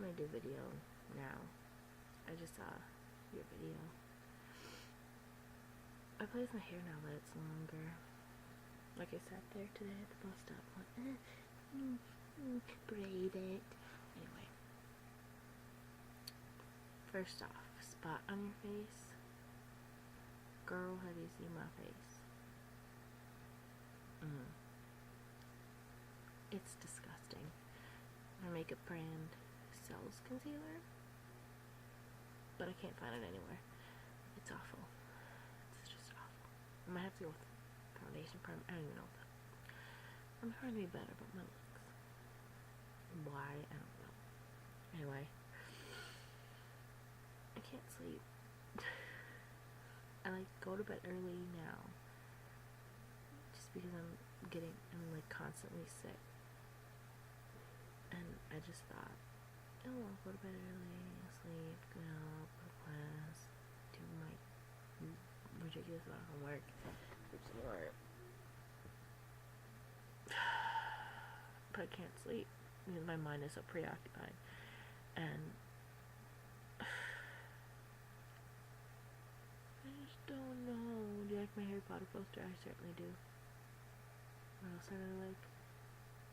gonna do video now. I just saw your video. I play with my hair now that it's longer. Like I sat there today at the bus stop, like, braid it. Anyway, first off, spot on your face. Girl, have you seen my face? It's disgusting. My makeup brand sells concealer, but I can't find it anywhere. It's awful. It's just awful. I might have to go with foundation primer. I don't even know what that. I'm trying to be better about my looks. Why? I don't know. Anyway, I can't sleep. I like go to bed early now, just because I'm like constantly sick. And I just thought, oh, I'll go to bed early, sleep, go out, go to class, do my ridiculous amount of homework, which is more. But I can't sleep because my mind is so preoccupied. And I just don't know. Do you like my Harry Potter poster? I certainly do. What else I really like?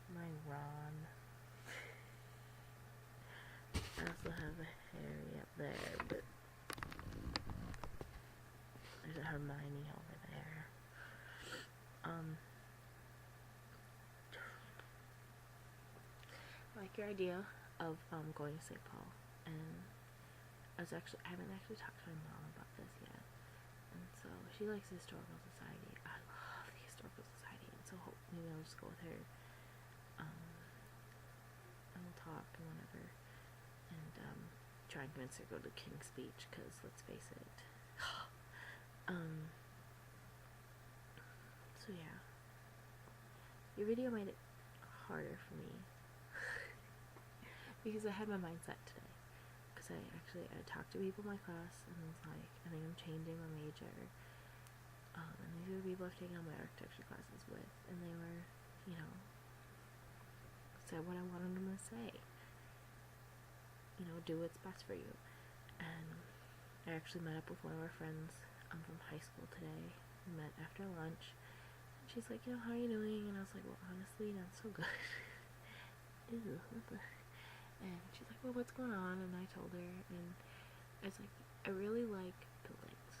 My Ron. I also have a Harry up there, but there's a Hermione over there. I like your idea of going to St. Paul, and I haven't actually talked to my mom about this yet, and so she likes the Historical Society. I love the Historical Society, and so maybe I'll just go with her, and we'll talk and whatever, and try and convince her to go to King's Speech, because let's face it. So yeah, your video made it harder for me because I had my mindset today, because I talked to people in my class and was like, I think I'm changing my major, and these are the people I've taken all my architecture classes with, and they were, said what I wanted them to say, do what's best for you. And I actually met up with one of our friends from high school today. We met after lunch, and she's like, how are you doing? And I was like, well, honestly, not so good. Ew. And she's like, well, what's going on? And I told her, and I was like, I really like buildings.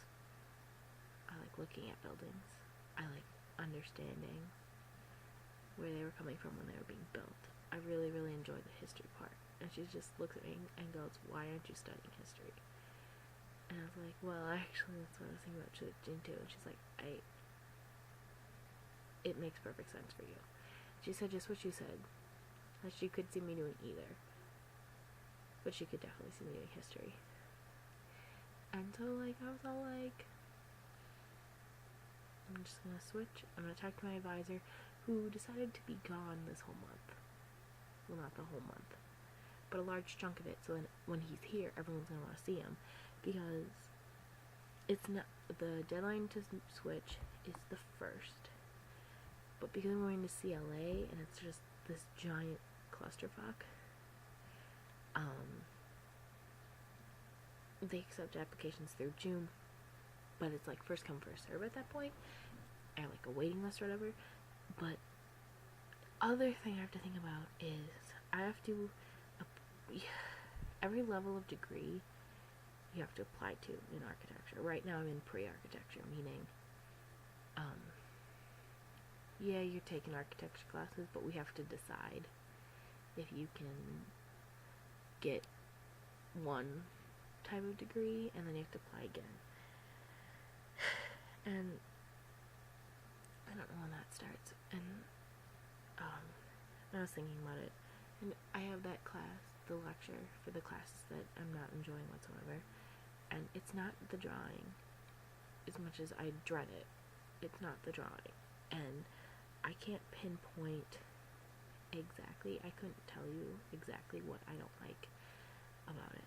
I like looking at buildings. I like understanding where they were coming from when they were being built. I really, really enjoy the history part. And she just looks at me and goes, why aren't you studying history? And I was like, well, actually, that's what I was thinking about switching to. And she's like, it makes perfect sense for you. She said just what you said, that she could see me doing either, but she could definitely see me doing history. And so, I was all like, I'm just gonna switch. I'm gonna talk to my advisor, who decided to be gone this whole month. Well, not the whole month, but a large chunk of it, so then when he's here, everyone's gonna want to see him, because it's not, the deadline to switch is the 1st, but because I'm going to CLA, and it's just this giant clusterfuck, they accept applications through June, but it's like first come first serve at that point, and like a waiting list or whatever. But other thing I have to think about is I have to every level of degree you have to apply to in architecture. Right now I'm in pre-architecture, meaning yeah, you're taking architecture classes, but we have to decide if you can get one type of degree, and then you have to apply again. And I don't know when that starts. And I was thinking about it, and I have that class, the lecture for the classes that I'm not enjoying whatsoever, and it's not the drawing as much as I dread it. It's not the drawing, and I can't pinpoint exactly. I couldn't tell you exactly what I don't like about it.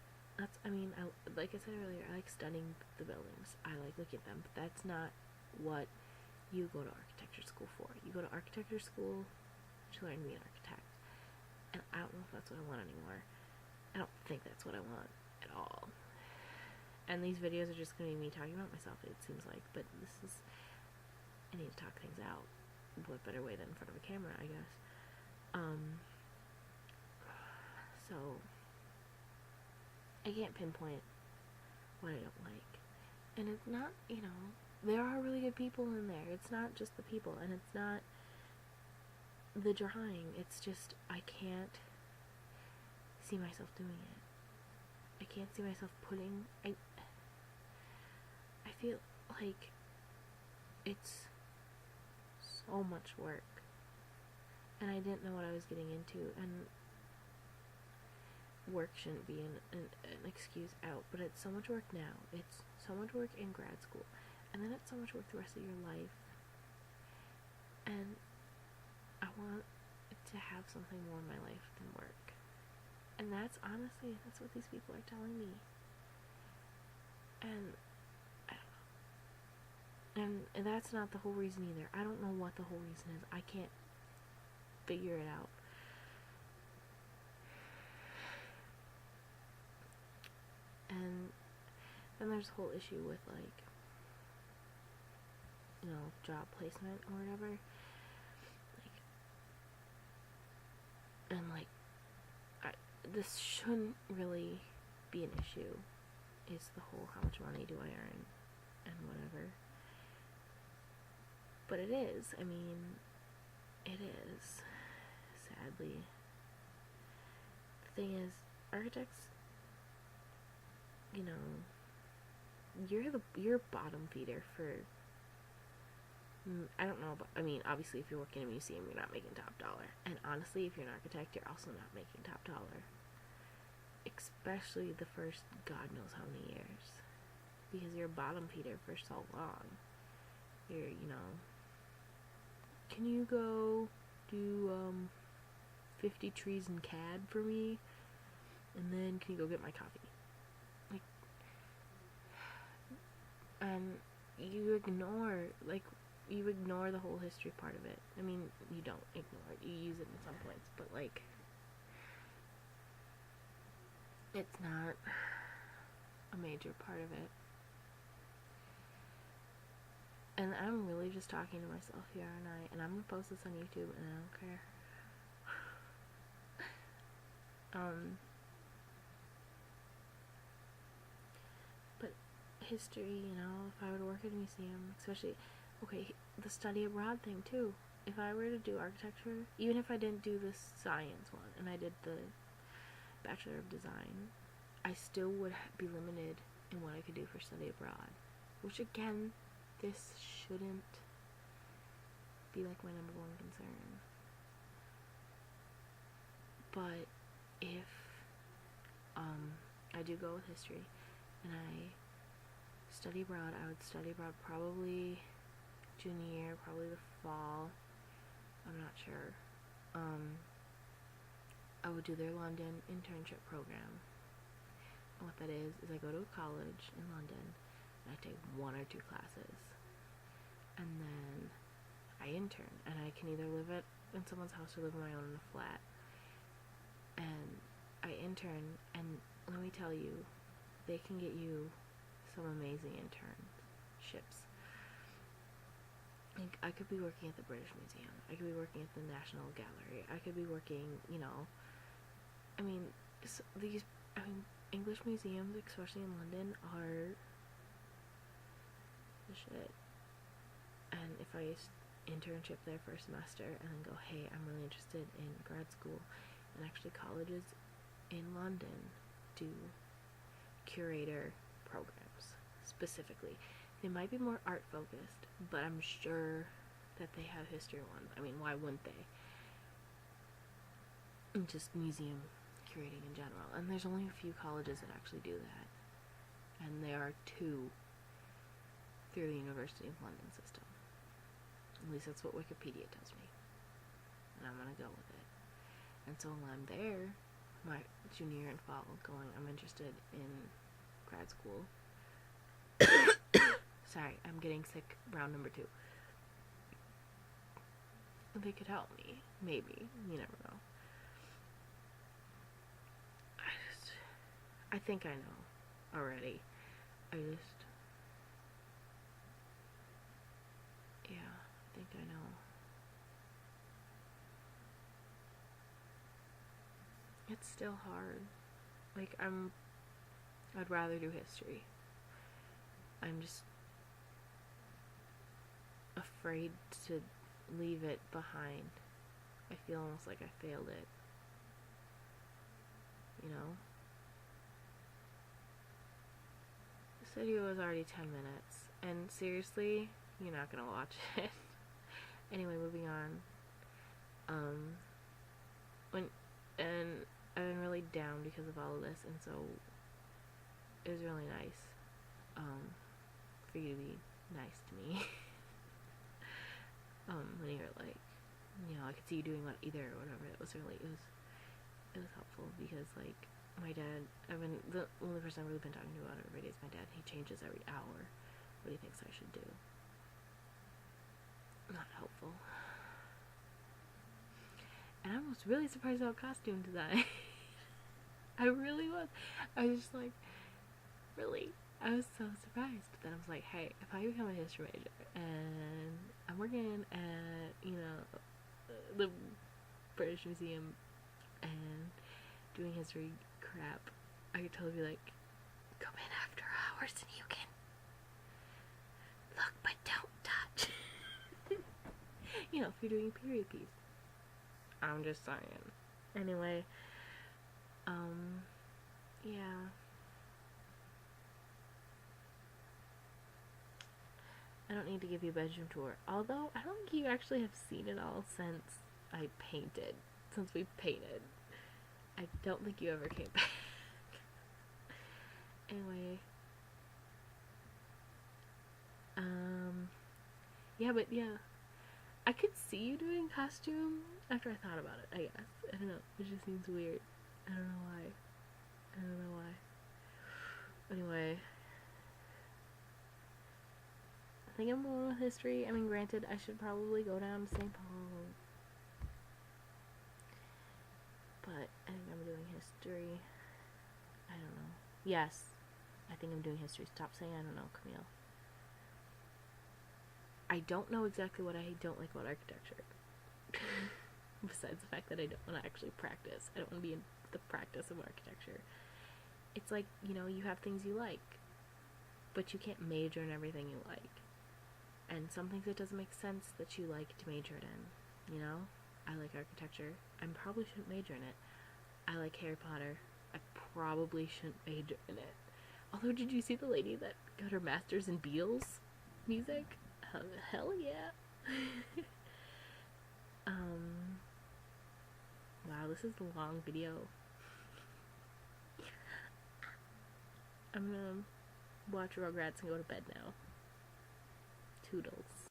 Like I said earlier, I like studying the buildings. I like looking at them, but that's not what you go to architecture school for. You go to architecture school to learn to be an architect, and I don't know if that's what I want anymore. I don't think that's what I want at all. And these videos are just going to be me talking about myself, it seems like. But this is... I need to talk things out. What better way than in front of a camera, I guess. So... I can't pinpoint what I don't like. And it's not, there are really good people in there. It's not just the people, and it's not the drawing. It's just, I can't see myself doing it. I can't see myself putting, I feel like it's so much work. And I didn't know what I was getting into, and work shouldn't be an excuse out, but it's so much work now. It's so much work in grad school, and then it's so much work the rest of your life, and I want to have something more in my life than work. And that's honestly, that's what these people are telling me. And I don't know. And that's not the whole reason either. I don't know what the whole reason is. I can't figure it out. And then there's the whole issue with, like, job placement or whatever. This shouldn't really be an issue. It's the whole, how much money do I earn and whatever. But it is. I mean, it is. Sadly. The thing is, architects, you're a bottom feeder for, I don't know, but I mean, obviously if you're working in a museum, you're not making top dollar. And honestly, if you're an architect, you're also not making top dollar. Especially the first God knows how many years. Because you're a bottom feeder for so long. You're, can you go do 50 trees in CAD for me? And then can you go get my coffee? And you ignore the whole history part of it. I mean, you don't ignore it. You use it in some points, but it's not a major part of it. And I'm really just talking to myself here, and I'm gonna post this on YouTube, and I don't care. But history, if I were to work at a museum, especially, the study abroad thing too. If I were to do architecture, even if I didn't do the science one, and I did the Bachelor of Design, I still would be limited in what I could do for study abroad. Which, again, this shouldn't be like my number one concern. But if I do go with history and I study abroad, I would study abroad probably junior year, probably the fall. I'm not sure. I would do their London internship program. And what that is I go to a college in London and I take 1 or 2 classes. And then I intern, and I can either live in someone's house or live on my own in a flat. And I intern, and let me tell you, they can get you some amazing internships. Like, I could be working at the British Museum. I could be working at the National Gallery. I could be working, English museums, especially in London, are the shit. And if I internship there for a semester and then go, hey, I'm really interested in grad school, and actually colleges in London do curator programs specifically. They might be more art focused, but I'm sure that they have history ones. I mean, why wouldn't they? Just museum curating in general. And there's only a few colleges that actually do that. And there are 2 through the University of London system. At least that's what Wikipedia tells me. And I'm gonna go with it. And so while I'm there, my junior year and fall, I'm interested in grad school. Sorry, I'm getting sick, round number 2. They could help me. Maybe. You never know. I just I think I know already. I just, yeah, I think I know. It's still hard. Like, I'd rather do history. I'm just afraid to leave it behind. I feel almost like I failed it. You know? This video was already 10 minutes. And seriously, you're not gonna watch it. Anyway, moving on. And I've been really down because of all of this, and so it was really nice, for you to be nice to me. When you were like, you know, I could see you doing what either or whatever. It was helpful because, like, my dad, the only person I've really been talking to about it every day is my dad. He changes every hour what he thinks I should do. Not helpful. And I was really surprised about costume design. I really was. I was just like, really? I was so surprised. But then I was like, hey, if I become a history major and I'm working at, you know, the British Museum and doing history crap, I could totally be like, come in after hours and you can look but don't touch. You know, if you're doing a period piece. I'm just saying. Anyway, yeah. I don't need to give you a bedroom tour. Although, I don't think you actually have seen it all since I painted. Since we painted. I don't think you ever came back. Anyway. Yeah, but yeah. I could see you doing costume after I thought about it, I guess. I don't know. It just seems weird. I don't know why. Anyway. I think I'm going with history. I mean, granted, I should probably go down to St. Paul. But I think I'm doing history. I don't know. Yes. I think I'm doing history. Stop saying I don't know, Camille. I don't know exactly what I don't like about architecture. Besides the fact that I don't want to actually practice. I don't want to be in the practice of architecture. It's like, you know, you have things you like, but you can't major in everything you like. And some things it doesn't make sense that you like to major it in. You know? I like architecture. I probably shouldn't major in it. I like Harry Potter. I probably shouldn't major in it. Although, did you see the lady that got her master's in Beals music? Hell yeah. Wow, this is a long video. I'm gonna watch Rugrats and go to bed now. Toodles.